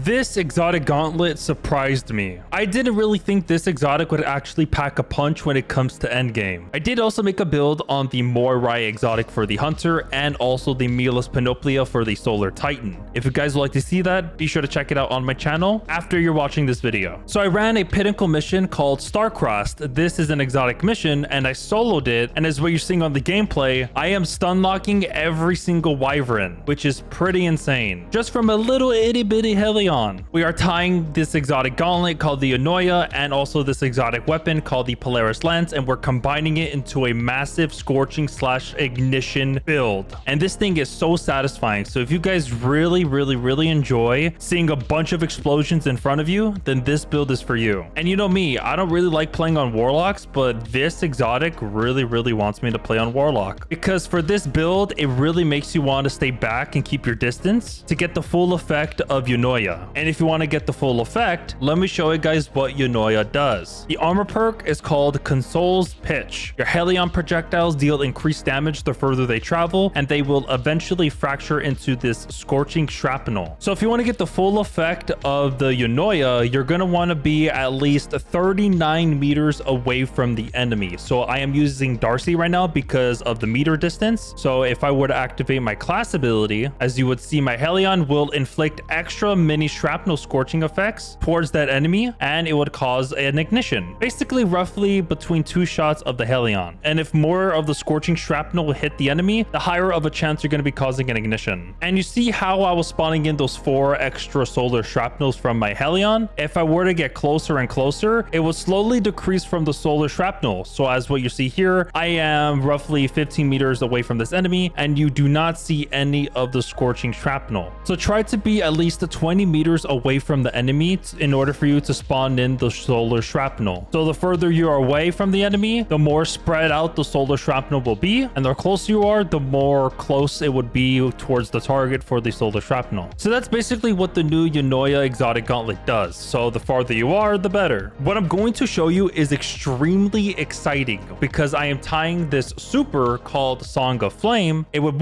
This exotic gauntlet surprised me. I didn't really think this exotic would actually pack a punch when it comes to endgame. I did also make a build on the Moirai exotic for the Hunter and also the Milas Panoplia for the Solar Titan. If you guys would like to see that, be sure to check it out on my channel after you're watching this video. So I ran a pinnacle mission called Starcrossed. This is an exotic mission and I soloed it, and as what you're seeing on the gameplay, I am stun locking every single wyvern, which is pretty insane. Just from a little itty bitty Helion. We are tying this exotic gauntlet called the Eunoia and also this exotic weapon called the Polaris Lance, and we're combining it into a massive scorching / ignition build. And this thing is so satisfying. So if you guys really enjoy seeing a bunch of explosions in front of you, then this build is for you. And you know me, I don't really like playing on Warlocks, but this exotic really wants me to play on Warlock, because for this build, it really makes you want to stay back and keep your distance to get the full effect of Eunoia. And if you want to get the full effect, let me show you guys what Eunoia does. The armor perk is called Console's Pitch. Your Helion projectiles deal increased damage the further they travel, and they will eventually fracture into this scorching shrapnel. So if you want to get the full effect of the Eunoia, you're going to want to be at least 39 meters away from the enemy. So I am using Darcy right now because of the meter distance. So if I were to activate my class ability, as you would see, my Helion will inflict extra mini shrapnel scorching effects towards that enemy, and it would cause an ignition, basically roughly between 2 shots of the Helion. And if more of the scorching shrapnel will hit the enemy, the higher of a chance you're going to be causing an ignition. And you see how I was spawning in those 4 extra solar shrapnels from my Helion? If I were to get closer and closer, it would slowly decrease from the solar shrapnel. So as what you see here, I am roughly 15 meters away from this enemy, and you do not see any of the scorching shrapnel. So try to be at least 20 meters away from the enemy in order for you to spawn in the solar shrapnel. So the further you are away from the enemy, the more spread out the solar shrapnel will be, and the closer you are, the more close it would be towards the target for the solar shrapnel. So that's basically what the new Eunoia exotic gauntlet does. So the farther you are, the better. What I'm going to show you is extremely exciting because I am tying this super called Song of Flame. It would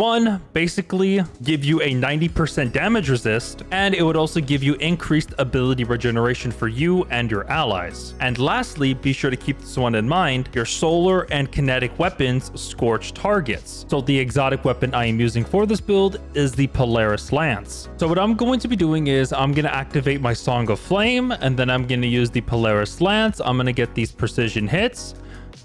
basically give you a 90% damage resist, and it would also give you increased ability regeneration for you and your allies. And lastly, be sure to keep this one in mind, your solar and kinetic weapons scorch targets. So the exotic weapon I am using for this build is the Polaris Lance. So what I'm going to be doing is I'm going to activate my Song of Flame, and then I'm going to use the Polaris Lance. I'm going to get these precision hits.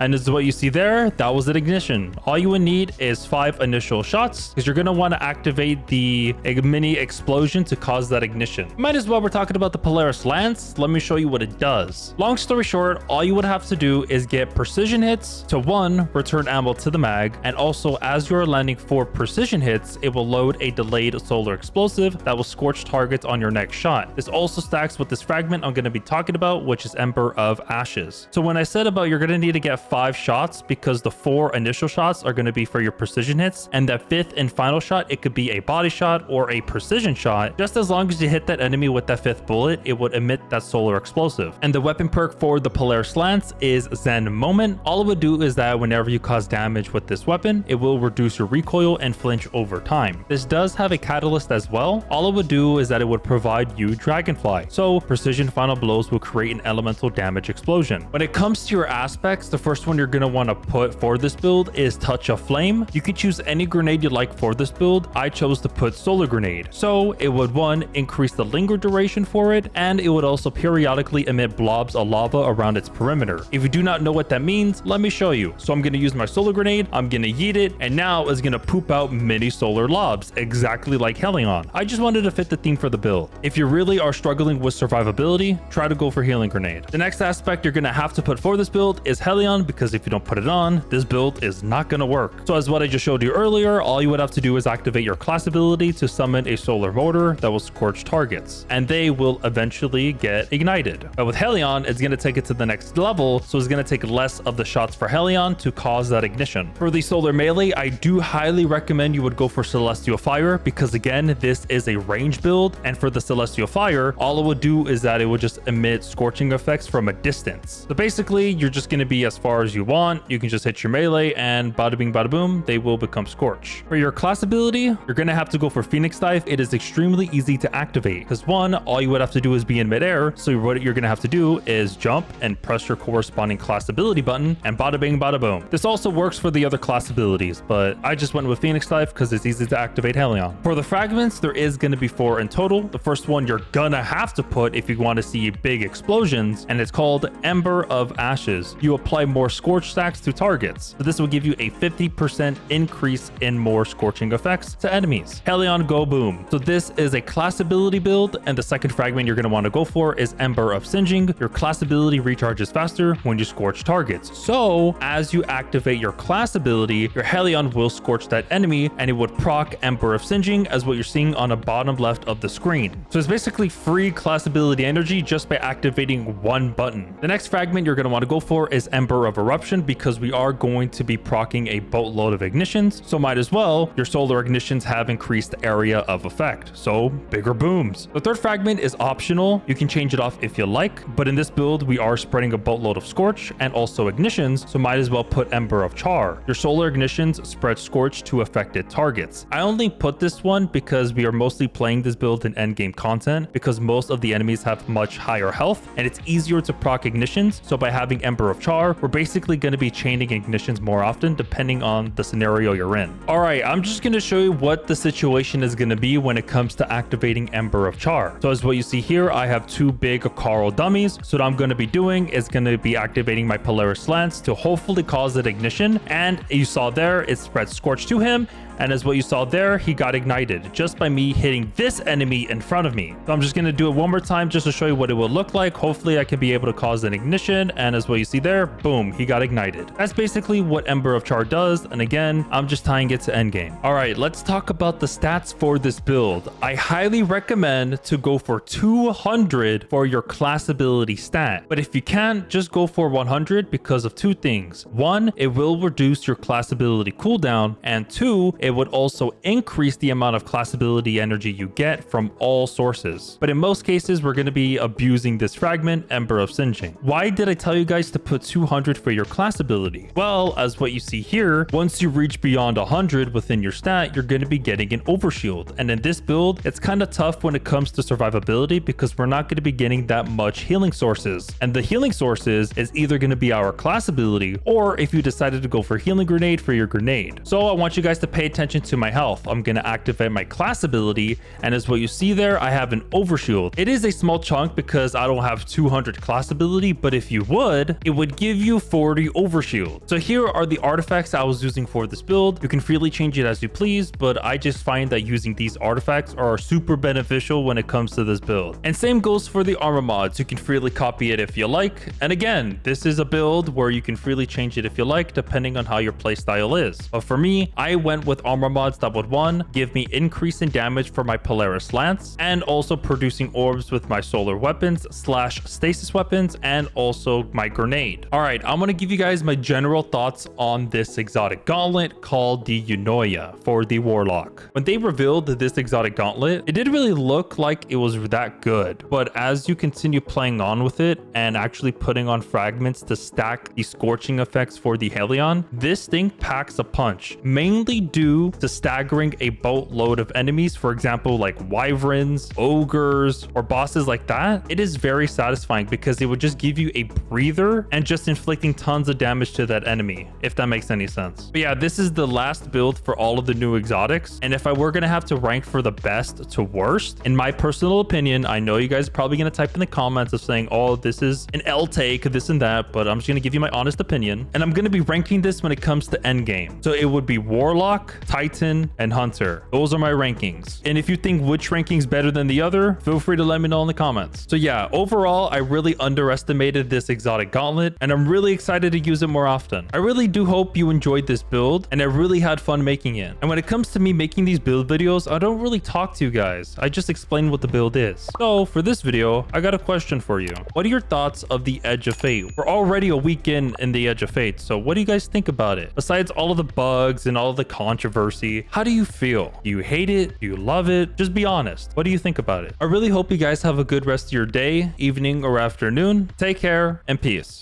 And this is what you see there. That was an ignition. All you would need is 5 initial shots because you're going to want to activate the mini explosion to cause that ignition. Might as well, we're talking about the Polaris Lance. Let me show you what it does. Long story short, all you would have to do is get precision hits to 1, return ammo to the mag, and also as you're landing 4 precision hits, it will load a delayed solar explosive that will scorch targets on your next shot. This also stacks with this fragment I'm going to be talking about, which is Ember of Ashes. So when I said about you're going to need to get 5 shots, because the 4 initial shots are going to be for your precision hits, and that 5th and final shot, it could be a body shot or a precision shot. Just as long as you hit that enemy with that 5th bullet, it would emit that solar explosive. And the weapon perk for the Polaris Lance is Zen Moment. All it would do is that whenever you cause damage with this weapon, it will reduce your recoil and flinch over time. This does have a catalyst as well. All it would do is that it would provide you Dragonfly. So precision final blows will create an elemental damage explosion. When it comes to your aspects, the first one you're going to want to put for this build is Touch of Flame. You can choose any grenade you like for this build. I chose to put Solar Grenade. So it would increase the linger duration for it, and it would also periodically emit blobs of lava around its perimeter. If you do not know what that means, let me show you. So I'm going to use my Solar Grenade, I'm going to yeet it, and now it's going to poop out mini solar lobs, exactly like Helion. I just wanted to fit the theme for the build. If you really are struggling with survivability, try to go for Healing Grenade. The next aspect you're going to have to put for this build is Helion, because if you don't put it on, this build is not going to work. So as what I just showed you earlier, all you would have to do is activate your class ability to summon a solar motor that will scorch targets, and they will eventually get ignited. But with Helion, it's going to take it to the next level, so it's going to take less of the shots for Helion to cause that ignition. For the solar melee, I do highly recommend you would go for Celestial Fire, because again, this is a range build, and for the Celestial Fire, all it would do is that it would just emit scorching effects from a distance. So basically, you're just going to be as far chars you want, you can just hit your melee and bada bing bada boom, they will become Scorch. For your class ability, you're gonna have to go for Phoenix Dive. It is extremely easy to activate because one, all you would have to do is be in midair. So what you're gonna have to do is jump and press your corresponding class ability button and bada bing bada boom. This also works for the other class abilities, but I just went with Phoenix Dive because it's easy to activate Helion. For the fragments, there is gonna be 4 in total. The first one you're gonna have to put if you want to see big explosions, and it's called Ember of Ashes. You apply more Scorch stacks to targets. So this will give you a 50% increase in more scorching effects to enemies. Helion Go Boom. So this is a class ability build, and the second fragment you're going to want to go for is Ember of Singeing. Your class ability recharges faster when you scorch targets. So as you activate your class ability, your Helion will scorch that enemy, and it would proc Ember of Singeing as what you're seeing on the bottom left of the screen. So it's basically free class ability energy just by activating one button. The next fragment you're going to want to go for is Ember of Eruption because we are going to be proccing a boatload of ignitions. So might as well, your solar ignitions have increased area of effect. So bigger booms. The third fragment is optional. You can change it off if you like, but in this build, we are spreading a boatload of Scorch and also ignitions. So might as well put Ember of Char. Your solar ignitions spread Scorch to affected targets. I only put this one because we are mostly playing this build in endgame content because most of the enemies have much higher health and it's easier to proc ignitions. So by having Ember of Char, we're basically going to be chaining ignitions more often depending on the scenario you're in. All right, I'm just going to show you what the situation is going to be when it comes to activating Ember of Char. So as what you see here, I have 2 big Akraa dummies. So what I'm going to be doing is going to be activating my Polaris Lance to hopefully cause an ignition. And you saw there, it spread Scorch to him. And as what you saw there, he got ignited just by me hitting this enemy in front of me. So I'm just going to do it one more time just to show you what it will look like. Hopefully I can be able to cause an ignition. And as what you see there, boom, he got ignited. That's basically what Ember of Char does. And again, I'm just tying it to endgame. All right, let's talk about the stats for this build. I highly recommend to go for 200 for your class ability stat. But if you can't, just go for 100 because of 2 things. 1, it will reduce your class ability cooldown. And 2, it would also increase the amount of class ability energy you get from all sources. But in most cases, we're going to be abusing this fragment, Ember of Singeing. Why did I tell you guys to put 200 for your class ability? Well, as what you see here, once you reach beyond 100 within your stat, you're going to be getting an overshield. And in this build, it's kind of tough when it comes to survivability because we're not going to be getting that much healing sources. And the healing sources is either going to be our class ability, or if you decided to go for healing grenade for your grenade. So I want you guys to pay attention to my health. I'm going to activate my class ability, and as what you see there, I have an overshield. It is a small chunk because I don't have 200 class ability, but if you would, it would give you 40 overshield. So here are the artifacts I was using for this build. You can freely change it as you please, but I just find that using these artifacts are super beneficial when it comes to this build. And same goes for the armor mods. You can freely copy it if you like. And again, this is a build where you can freely change it if you like, depending on how your playstyle is. But for me, I went with armor mods that would 1, give me increase in damage for my Polaris Lance, and also producing orbs with my solar weapons / stasis weapons, and also my grenade. All right, I'm gonna give you guys my general thoughts on this exotic gauntlet called the Eunoia for the Warlock. When they revealed this exotic gauntlet, it didn't really look like it was that good, but as you continue playing on with it and actually putting on fragments to stack the scorching effects for the Helion, this thing packs a punch, mainly due to staggering a boatload of enemies, for example, like wyverns, ogres, or bosses like that. It is very satisfying because it would just give you a breather and just inflicting tons of damage to that enemy, if that makes any sense. But yeah, this is the last build for all of the new exotics. And if I were going to have to rank for the best to worst, in my personal opinion, I know you guys are probably going to type in the comments of saying, oh, this is an L take, this and that, but I'm just going to give you my honest opinion. And I'm going to be ranking this when it comes to endgame. So it would be Warlock, Titan, and Hunter. Those are my rankings. And if you think which ranking's better than the other, feel free to let me know in the comments. So yeah, overall, I really underestimated this exotic gauntlet, and I'm really excited to use it more often. I really do hope you enjoyed this build, and I really had fun making it. And when it comes to me making these build videos, I don't really talk to you guys. I just explain what the build is. So for this video, I got a question for you. What are your thoughts of the Edge of Fate? We're already a week in the Edge of Fate, so what do you guys think about it? Besides all of the bugs and all of the controversy, how do you feel? Do you hate it? Do you love it? Just be honest. What do you think about it? I really hope you guys have a good rest of your day, evening, or afternoon. Take care and peace.